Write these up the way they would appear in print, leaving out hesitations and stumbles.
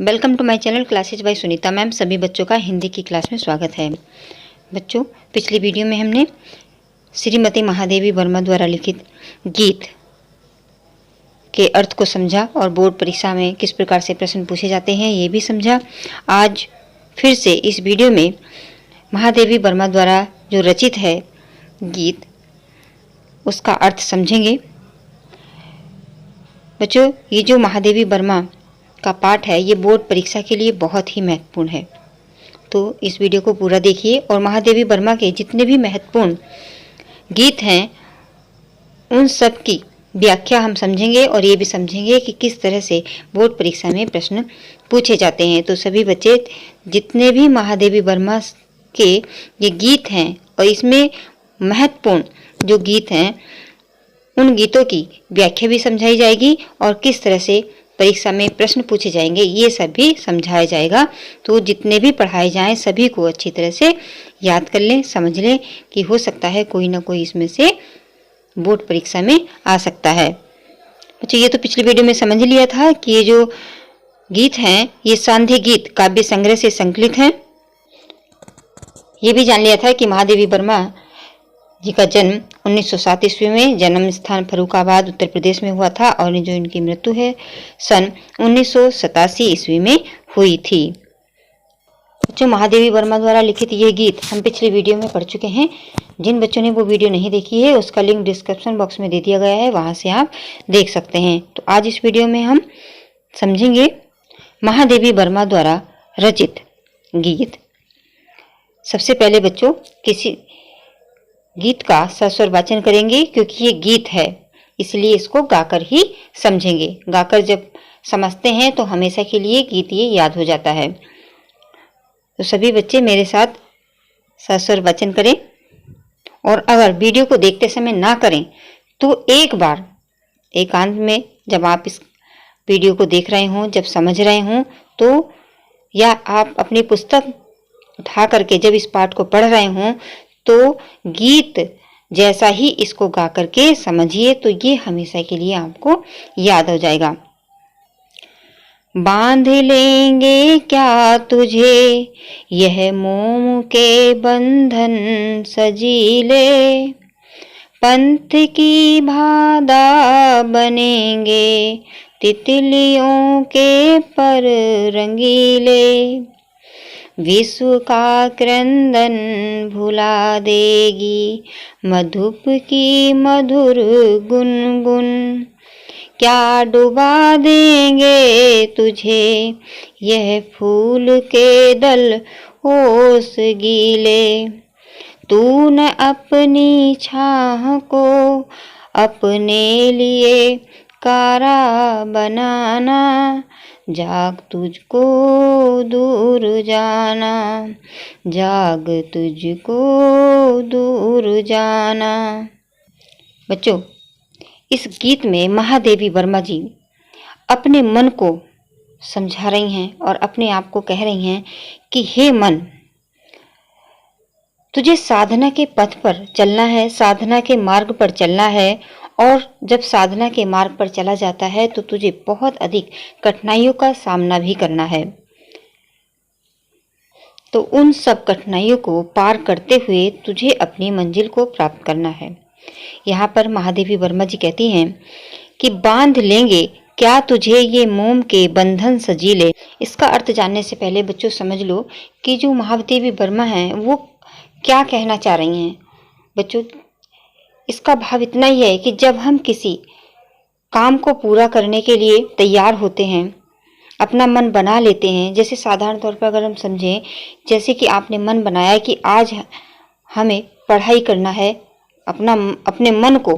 Welcome to my channel classes by Sunita ma'am. सभी बच्चों का हिंदी की क्लास में स्वागत है। बच्चों, पिछली वीडियो में हमने श्रीमती महादेवी वर्मा द्वारा लिखित गीत के अर्थ को समझा और बोर्ड परीक्षा में किस प्रकार से प्रश्न पूछे जाते हैं ये भी समझा। आज फिर से इस वीडियो में महादेवी वर्मा द्वारा जो रचित है गीत उसका अर्थ समझेंगे। बच्चों, ये जो महादेवी वर्मा का पाठ है ये बोर्ड परीक्षा के लिए बहुत ही महत्वपूर्ण है, तो इस वीडियो को पूरा देखिए और महादेवी वर्मा के जितने भी महत्वपूर्ण गीत हैं उन सब की व्याख्या हम समझेंगे और ये भी समझेंगे कि किस तरह से बोर्ड परीक्षा में प्रश्न पूछे जाते हैं। तो सभी बच्चे जितने भी महादेवी वर्मा के ये गीत हैं और इसमें महत्वपूर्ण जो गीत हैं उन गीतों की व्याख्या भी समझाई जाएगी और किस तरह से परीक्षा में प्रश्न पूछे जाएंगे ये सब भी समझाया जाएगा। तो जितने भी पढ़ाए जाएं सभी को अच्छी तरह से याद कर लें, समझ लें कि हो सकता है कोई ना कोई इसमें से बोर्ड परीक्षा में आ सकता है। अच्छा, ये तो पिछली वीडियो में समझ लिया था कि ये जो गीत हैं ये सांध्य गीत काव्य संग्रह से संकलित हैं। ये भी जान लिया था कि महादेवी वर्मा जी का जन्म 1907 ईस्वी में जन्म स्थान फर्रुखाबाद उत्तर प्रदेश में हुआ था और जो इनकी मृत्यु है सन 1987 ईस्वी में हुई थी। बच्चों, महादेवी वर्मा द्वारा लिखित ये गीत हम पिछली वीडियो में पढ़ चुके हैं। जिन बच्चों ने वो वीडियो नहीं देखी है उसका लिंक डिस्क्रिप्शन बॉक्स में दे दिया गया है, वहां से आप देख सकते हैं। तो आज इस वीडियो में हम समझेंगे महादेवी वर्मा द्वारा रचित गीत। सबसे पहले बच्चों किसी गीत का सस्वर वाचन करेंगे क्योंकि ये गीत है इसलिए इसको गाकर ही समझेंगे। गाकर जब समझते हैं तो हमेशा के लिए गीत ये याद हो जाता है। तो सभी बच्चे मेरे साथ सस्वर वाचन करें और अगर वीडियो को देखते समय ना करें तो एक बार एकांत में जब आप इस वीडियो को देख रहे हों, जब समझ रहे हों तो या आप अपनी पुस्तक उठा करके जब इस पाठ को पढ़ रहे हों तो गीत जैसा ही इसको गा करके समझिए तो ये हमेशा के लिए आपको याद हो जाएगा। बांध लेंगे क्या तुझे यह मोम के बंधन सजीले, पंथ की बाधा बनेंगे तितलियों के पर रंगीले, विश्व का क्रंदन भुला देगी मधुप की मधुर गुनगुन, क्या डुबा देंगे तुझे यह फूल के दल ओस गीले, तू न अपनी छाह को अपने लिए कारा बनाना, जाग तुझको दूर जाना, जाग तुझको दूर जाना। बच्चों, इस गीत में महादेवी वर्मा जी अपने मन को समझा रही हैं और अपने आप को कह रही हैं कि हे मन, तुझे साधना के पथ पर चलना है, साधना के मार्ग पर चलना है और जब साधना के मार्ग पर चला जाता है तो तुझे बहुत अधिक कठिनाइयों का सामना भी करना है। तो उन सब कठिनाइयों को पार करते हुए तुझे अपनी मंजिल को प्राप्त करना है। यहाँ पर महादेवी वर्मा जी कहती हैं कि बांध लेंगे क्या तुझे ये मोम के बंधन सजीले। इसका अर्थ जानने से पहले बच्चों समझ लो कि जो महादेवी वर्मा हैं वो क्या कहना चाह रही हैं। बच्चों, इसका भाव इतना ही है कि जब हम किसी काम को पूरा करने के लिए तैयार होते हैं, अपना मन बना लेते हैं, जैसे साधारण तौर पर अगर हम समझें, जैसे कि आपने मन बनाया कि आज हमें पढ़ाई करना है, अपने मन को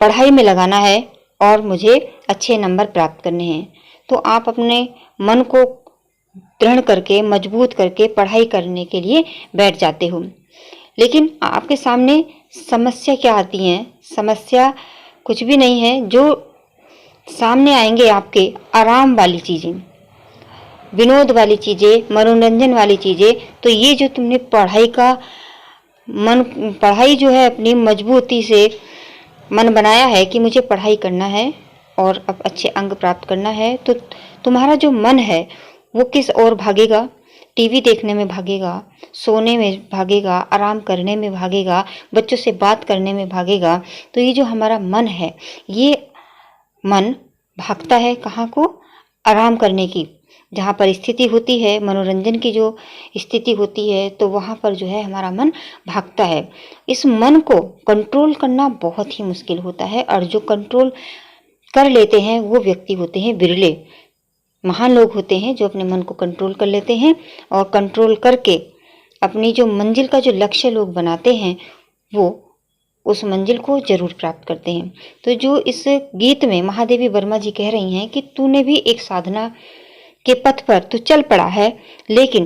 पढ़ाई में लगाना है और मुझे अच्छे नंबर प्राप्त करने हैं, तो आप अपने मन को दृढ़ करके मजबूत करके पढ़ाई करने के लिए बैठ जाते हो। लेकिन आपके सामने समस्या क्या आती है? समस्या कुछ भी नहीं है, जो सामने आएंगे आपके आराम वाली चीज़ें, विनोद वाली चीज़ें, मनोरंजन वाली चीज़ें। तो ये जो तुमने पढ़ाई जो है अपनी मजबूती से मन बनाया है कि मुझे पढ़ाई करना है, और अब अच्छे अंग प्राप्त करना है तो तुम्हारा जो मन है वो किस ओर भागेगा? टीवी देखने में भागेगा, सोने में भागेगा, आराम करने में भागेगा, बच्चों से बात करने में भागेगा। तो ये जो हमारा मन है, ये मन भागता है कहाँ को? आराम करने की। जहाँ पर स्थिति होती है, मनोरंजन की जो स्थिति होती है, तो वहाँ पर जो है हमारा मन भागता है। इस मन को कंट्रोल करना बहुत ही मुश्किल होता है और जो कंट्रोल कर लेते हैं वो व्यक्ति होते हैं बिरले। महान लोग होते हैं जो अपने मन को कंट्रोल कर लेते हैं और कंट्रोल करके अपनी जो मंजिल का जो लक्ष्य लोग बनाते हैं वो उस मंजिल को जरूर प्राप्त करते हैं। तो जो इस गीत में महादेवी वर्मा जी कह रही हैं कि तूने भी एक साधना के पथ पर तो चल पड़ा है, लेकिन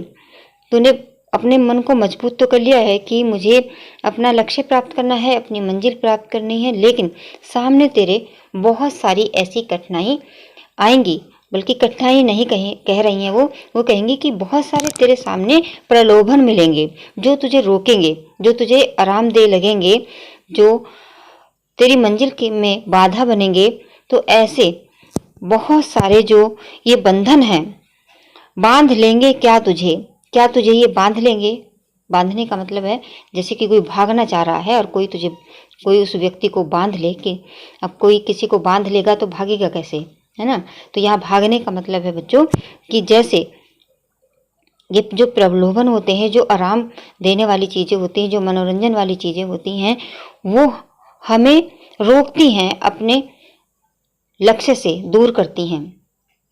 तूने अपने मन को मजबूत तो कर लिया है कि मुझे अपना लक्ष्य प्राप्त करना है, अपनी मंजिल प्राप्त करनी है, लेकिन सामने तेरे बहुत सारी ऐसी कठिनाई आएंगी। बल्कि कठिनाई नहीं कह रही हैं वो कहेंगी कि बहुत सारे तेरे सामने प्रलोभन मिलेंगे जो तुझे रोकेंगे, जो तुझे आराम दे लगेंगे, जो तेरी मंजिल में बाधा बनेंगे। तो ऐसे बहुत सारे जो ये बंधन हैं, बांध लेंगे क्या तुझे ये बांध लेंगे। बांधने का मतलब है जैसे कि कोई भागना चाह रहा है और कोई उस व्यक्ति को बांध ले कि अब कोई किसी को बांध लेगा तो भागेगा कैसे, है ना। तो यहाँ भागने का मतलब है बच्चों कि जैसे ये जो प्रलोभन होते हैं, जो आराम देने वाली चीज़ें होती हैं, जो मनोरंजन वाली चीज़ें होती हैं, वो हमें रोकती हैं, अपने लक्ष्य से दूर करती हैं।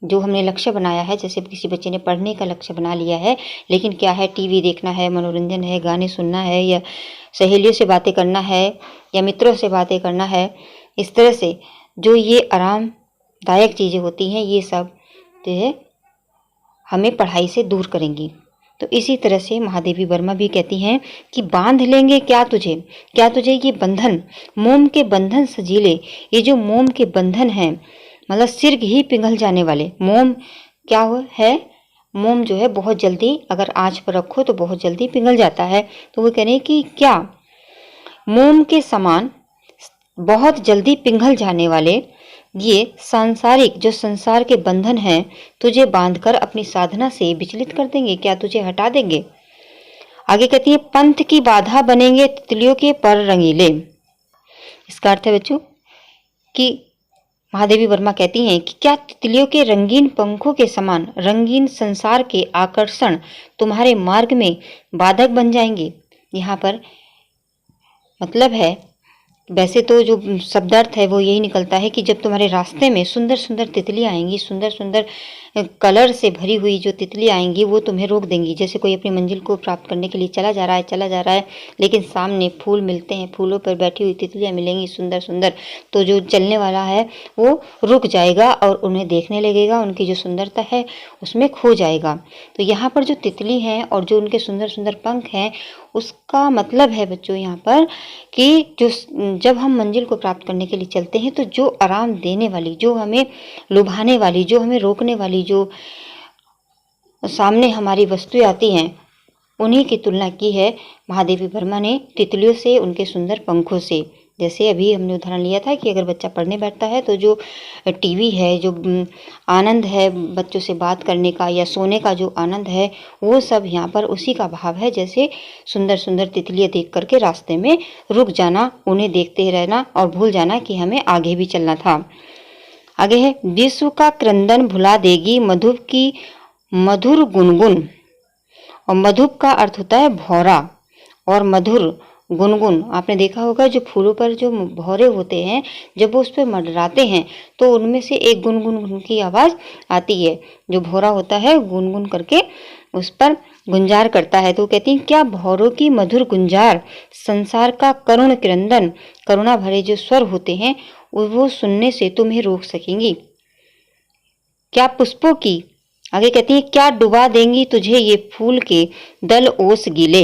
जो हमने लक्ष्य बनाया है, जैसे किसी बच्चे ने पढ़ने का लक्ष्य बना लिया है, लेकिन क्या है, टीवी देखना है, मनोरंजन है, गाने सुनना है, या सहेलियों से बातें करना है, या मित्रों से बातें करना है। इस तरह से जो ये आरामदायक चीज़ें होती हैं, ये सब जो है हमें पढ़ाई से दूर करेंगी। तो इसी तरह से महादेवी वर्मा भी कहती हैं कि बांध लेंगे क्या तुझे ये बंधन, मोम के बंधन सजीले। ये जो मोम के बंधन हैं, मतलब सिर ही पिघल जाने वाले। मोम क्या है? मोम जो है बहुत जल्दी अगर आंच पर रखो तो बहुत जल्दी पिघल जाता है। तो वो कह रहे हैं कि क्या मोम के समान बहुत जल्दी पिघल जाने वाले ये सांसारिक जो संसार के बंधन हैं, तुझे बांधकर अपनी साधना से विचलित कर देंगे क्या? तुझे हटा देंगे। आगे कहती है पंथ की बाधा बनेंगे तितलियों के पर रंगीले। इसका अर्थ है बच्चों कि महादेवी वर्मा कहती हैं कि क्या तितलियों के रंगीन पंखों के समान रंगीन संसार के आकर्षण तुम्हारे मार्ग में बाधक बन जाएंगे। यहाँ पर मतलब है, वैसे तो जो शब्दार्थ है वो यही निकलता है कि जब तुम्हारे रास्ते में सुंदर सुंदर तितलियाँ आएंगी, सुंदर सुंदर कलर से भरी हुई जो तितलियाँ आएंगी, वो तुम्हें रोक देंगी। जैसे कोई अपनी मंजिल को प्राप्त करने के लिए चला जा रहा है, लेकिन सामने फूल मिलते हैं, फूलों पर बैठी हुई तितलियाँ मिलेंगी सुंदर सुंदर, तो जो चलने वाला है वो रुक जाएगा और उन्हें देखने लगेगा, उनकी जो सुंदरता है उसमें खो जाएगा। तो यहाँ पर जो तितली हैं और जो उनके सुंदर सुंदर पंख हैं, उसका मतलब है बच्चों यहाँ पर कि जब हम मंजिल को प्राप्त करने के लिए चलते हैं, तो जो आराम देने वाली, जो हमें लुभाने वाली, जो हमें रोकने वाली, जो सामने हमारी वस्तुएं आती हैं, उन्हीं की तुलना की है महादेवी वर्मा ने तितलियों से, उनके सुंदर पंखों से। जैसे अभी हमने उदाहरण लिया था कि अगर बच्चा पढ़ने बैठता है तो जो टीवी है, जो आनंद है बच्चों से बात करने का या सोने का जो आनंद है, वो सब यहाँ पर उसी का भाव है। जैसे सुंदर सुंदर तितलियाँ देख करके रास्ते में रुक जाना, उन्हें देखते रहना और भूल जाना कि हमें आगे भी चलना था। आगे है विश्व का क्रंदन भुला देगी मधुप की मधुर गुनगुन। और मधुप का अर्थ होता है भौरा, और मधुर गुनगुन आपने देखा होगा, जो फूलों पर जो भौरे होते हैं, जब वो उस पर मंडराते हैं तो उनमें से एक गुनगुन की आवाज़ आती है। जो भौरा होता है गुनगुन करके उस पर गुंजार करता है। तो कहती हैं क्या भौरों की मधुर गुंजार संसार का करुण क्रंदन, करुणा भरे जो स्वर होते हैं वो सुनने से तुम्हें रोक सकेंगी क्या? पुष्पों की, आगे कहती है क्या डुबा देंगी तुझे ये फूल के दल ओस गीले।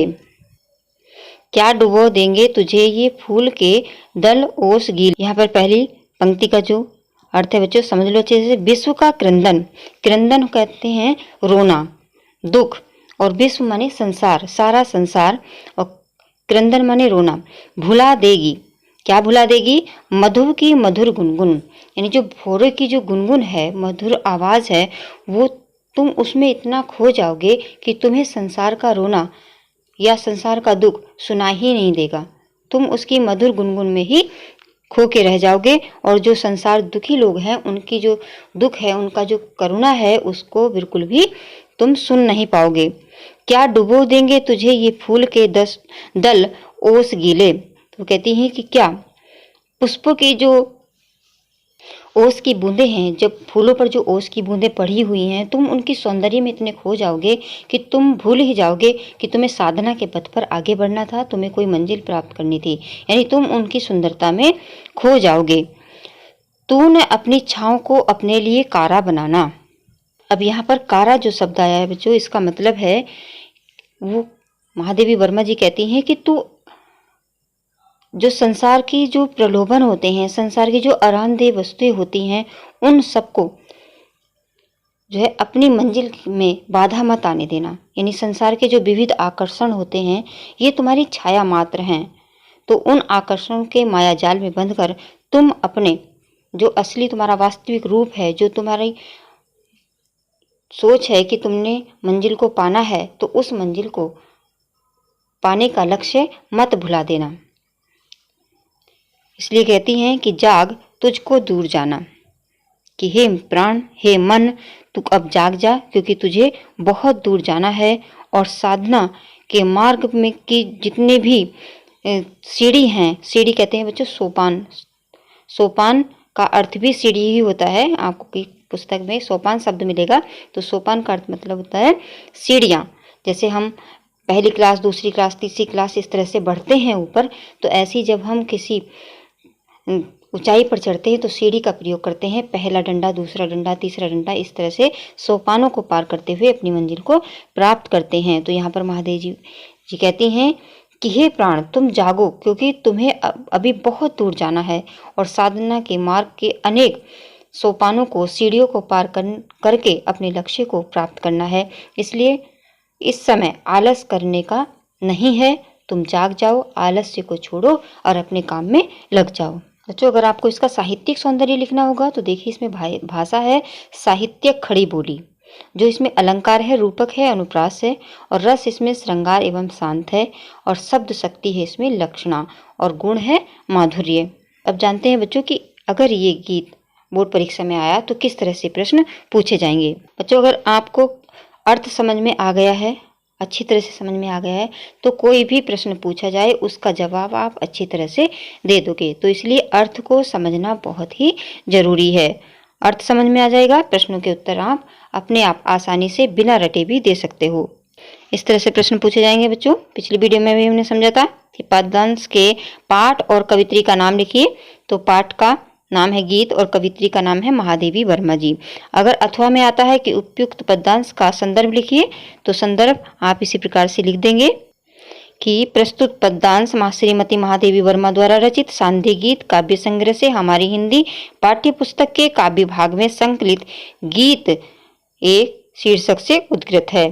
क्या डुबो देंगे तुझे ये फूल के दल ओस गीले। यहाँ पर पहली पंक्ति का जो अर्थ है बच्चों समझ लो अच्छे से। विश्व का क्रंदन, क्रंदन कहते हैं रोना, दुख, और विश्व माने संसार, सारा संसार, और क्रंदन माने रोना। भुला देगी, क्या भुला देगी? मधु की मधुर गुनगुन, यानी जो भोरे की जो गुनगुन है, मधुर आवाज़ है, वो तुम उसमें इतना खो जाओगे कि तुम्हें संसार का रोना या संसार का दुख सुना ही नहीं देगा। तुम उसकी मधुर गुनगुन में ही खो के रह जाओगे और जो संसार दुखी लोग हैं, उनकी जो दुख है, उनका जो करुणा है, उसको बिल्कुल भी तुम सुन नहीं पाओगे। क्या डुबो देंगे तुझे ये फूल के दल ओस गीले। तो कहती हैं कि क्या पुष्पों की जो ओस की बूंदें हैं, जब फूलों पर जो ओस की बूंदें पड़ी हुई हैं, तुम उनकी सौंदर्य में इतने खो जाओगे कि तुम भूल ही जाओगे कि तुम्हें साधना के पथ पर आगे बढ़ना था, तुम्हें कोई मंजिल प्राप्त करनी थी, यानी तुम उनकी सुंदरता में खो जाओगे। तूने अपनी छाँव को अपने लिए कारा बनाना। अब यहाँ पर कारा जो शब्द आया है बच्चों, इसका मतलब है, वो महादेवी वर्मा जी कहती हैं कि तू जो संसार की जो प्रलोभन होते हैं, संसार की जो आरामदेह वस्तुएं होती हैं, उन सबको जो है अपनी मंजिल में बाधा मत आने देना। यानी संसार के जो विविध आकर्षण होते हैं, ये तुम्हारी छाया मात्र हैं। तो उन आकर्षणों के माया जाल में बंधकर तुम अपने जो असली तुम्हारा वास्तविक रूप है, जो तुम्हारी सोच है कि तुमने मंजिल को पाना है, तो उस मंजिल को पाने का लक्ष्य मत भुला देना। इसलिए कहती हैं कि जाग तुझको दूर जाना, कि हे प्राण, हे मन, तू अब जाग जा, क्योंकि तुझे बहुत दूर जाना है। और साधना के मार्ग में की जितने भी सीढ़ी हैं, सीढ़ी कहते हैं बच्चों सोपान, सोपान का अर्थ भी सीढ़ी ही होता है। आपको की पुस्तक में सोपान शब्द मिलेगा, तो सोपान का अर्थ मतलब होता है सीढ़ियाँ। जैसे हम पहली क्लास, दूसरी क्लास, तीसरी क्लास इस तरह से बढ़ते हैं ऊपर, तो ऐसी जब हम किसी ऊंचाई पर चढ़ते हैं तो सीढ़ी का प्रयोग करते हैं। पहला डंडा, दूसरा डंडा, तीसरा डंडा, इस तरह से सोपानों को पार करते हुए अपनी मंजिल को प्राप्त करते हैं। तो यहाँ पर महादेव जी कहती हैं कि हे प्राण, तुम जागो, क्योंकि तुम्हें अभी बहुत दूर जाना है और साधना के मार्ग के अनेक सोपानों को, सीढ़ियों को पार करके अपने लक्ष्य को प्राप्त करना है। इसलिए इस समय आलस करने का नहीं है, तुम जाग जाओ, आलस्य को छोड़ो और अपने काम में लग जाओ। बच्चों, अगर आपको इसका साहित्यिक सौंदर्य लिखना होगा तो देखिए, इसमें भाषा है साहित्यिक खड़ी बोली, जो इसमें अलंकार है, रूपक है, अनुप्रास है, और रस इसमें श्रृंगार एवं शांत है, और शब्द शक्ति है इसमें लक्षणा, और गुण है माधुर्य। अब जानते हैं बच्चों कि अगर ये गीत बोर्ड परीक्षा में आया तो किस तरह से प्रश्न पूछे जाएंगे। बच्चों, अगर आपको अर्थ समझ में आ गया है, अच्छी तरह से समझ में आ गया है, तो कोई भी प्रश्न पूछा जाए उसका जवाब आप अच्छी तरह से दे दोगे। तो इसलिए अर्थ को समझना बहुत ही जरूरी है। अर्थ समझ में आ जाएगा, प्रश्नों के उत्तर आप अपने आप आसानी से बिना रटे भी दे सकते हो। इस तरह से प्रश्न पूछे जाएंगे बच्चों। पिछली वीडियो में भी हमने समझा था कि पद्यांश के पाठ और कवित्री का नाम लिखिए। तो पाठ का नाम है गीत और कवित्री का नाम है महादेवी वर्मा जी। अगर अथवा में आता है कि उपयुक्त पद्यांश का संदर्भ लिखिए, तो संदर्भ आप इसी प्रकार से लिख देंगे कि प्रस्तुत पद्यांश श्रीमती महादेवी वर्मा द्वारा रचित सांध्य गीत काव्य संग्रह से हमारी हिंदी पाठ्य पुस्तक के काव्य भाग में संकलित गीत एक शीर्षक से उद्धृत है।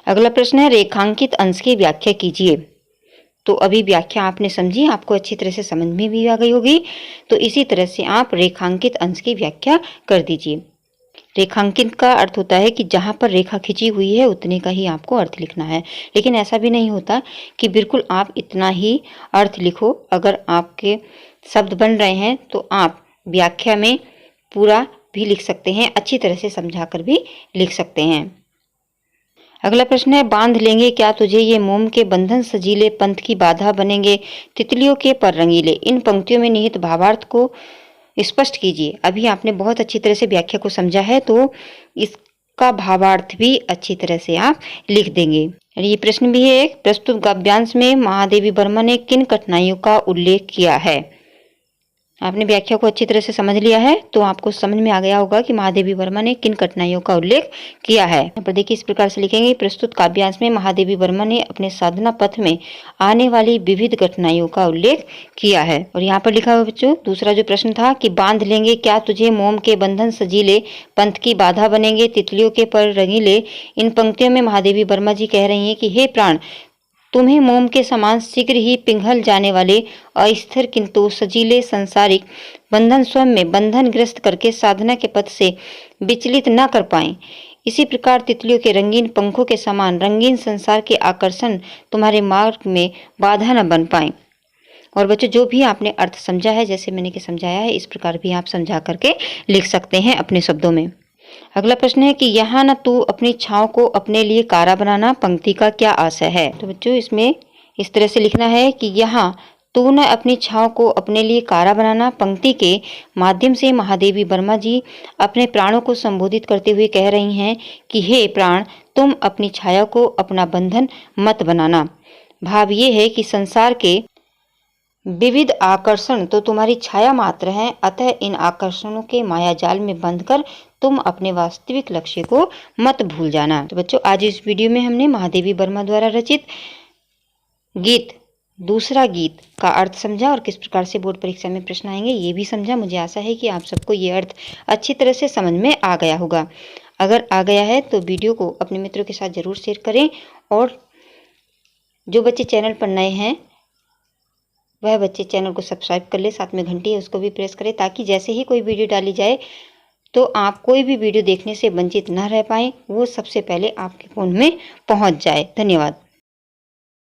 अगला प्रश्न है, रेखांकित अंश की व्याख्या कीजिए। तो अभी व्याख्या आपने समझी, आपको अच्छी तरह से समझ में भी आ गई होगी। तो इसी तरह से आप रेखांकित अंश की व्याख्या कर दीजिए। रेखांकित का अर्थ होता है कि जहाँ पर रेखा खिंची हुई है उतने का ही आपको अर्थ लिखना है। लेकिन ऐसा भी नहीं होता कि बिल्कुल आप इतना ही अर्थ लिखो। अगर आपके शब्द बन रहे हैं तो आप व्याख्या में पूरा भी लिख सकते हैं, अच्छी तरह से समझाकर भी लिख सकते हैं। अगला प्रश्न है, बांध लेंगे क्या तुझे ये मोम के बंधन सजीले, पंथ की बाधा बनेंगे तितलियों के पर रंगीले। इन पंक्तियों में निहित भावार्थ को स्पष्ट कीजिए। अभी आपने बहुत अच्छी तरह से व्याख्या को समझा है, तो इसका भावार्थ भी अच्छी तरह से आप लिख देंगे। ये प्रश्न भी है एक, प्रस्तुत काव्यांश में महादेवी वर्मा ने किन कठिनाइयों का उल्लेख किया है। आपने व्याख्या को अच्छी तरह से समझ लिया है, तो आपको समझ में आ गया होगा कि महादेवी वर्मा ने किन कठिनाइयों का उल्लेख किया है। यहाँ पर देखिए, इस प्रकार से लिखेंगे, प्रस्तुत काव्यांश में महादेवी वर्मा ने अपने साधना पथ में आने वाली विविध कठिनाइयों का उल्लेख किया है। और यहाँ पर लिखा हुआ बच्चों, दूसरा जो प्रश्न था कि बांध लेंगे क्या तुझे मोम के बंधन सजीले, पंथ की बाधा बनेंगे तितलियों के पर रंगीले। इन पंक्तियों में महादेवी वर्मा जी कह रही हैं कि हे प्राण, तुम्हें मोम के समान शीघ्र ही पिघल जाने वाले अस्थिर किंतु सजीले संसारिक बंधन स्वयं में बंधनग्रस्त करके साधना के पथ से विचलित न कर पाएं। इसी प्रकार तितलियों के रंगीन पंखों के समान रंगीन संसार के आकर्षण तुम्हारे मार्ग में बाधा न बन पाए। और बच्चों, जो भी आपने अर्थ समझा है, जैसे मैंने समझाया है, इस प्रकार भी आप समझा करके लिख सकते हैं अपने शब्दों में। अगला प्रश्न है कि यहाँ न तू अपनी छाँव को अपने लिए कारा बनाना पंक्ति का क्या आशय है। तो बच्चों, इसमें इस तरह से लिखना है कि यहाँ तू न अपनी छाँव को अपने लिए कारा बनाना पंक्ति के माध्यम से महादेवी वर्मा जी अपने प्राणों को संबोधित करते हुए कह रही हैं कि हे प्राण, तुम अपनी छाया को अपना बंधन मत बनाना। भाव ये है कि संसार के विविध आकर्षण तो तुम्हारी छाया मात्र हैं, अतः इन आकर्षणों के माया जाल में बंधकर तुम अपने वास्तविक लक्ष्य को मत भूल जाना। तो बच्चों, आज इस वीडियो में हमने महादेवी वर्मा द्वारा रचित गीत दूसरा गीत का अर्थ समझा और किस प्रकार से बोर्ड परीक्षा में प्रश्न आएंगे ये भी समझा। मुझे आशा है कि आप सबको ये अर्थ अच्छी तरह से समझ में आ गया होगा। अगर आ गया है तो वीडियो को अपने मित्रों के साथ जरूर शेयर करें, और जो बच्चे चैनल पर नए हैं वह बच्चे चैनल को सब्सक्राइब कर ले, साथ में घंटी है उसको भी प्रेस करें, ताकि जैसे ही कोई वीडियो डाली जाए तो आप कोई भी वीडियो देखने से वंचित न रह पाएं, वो सबसे पहले आपके फ़ोन में पहुंच जाए। धन्यवाद।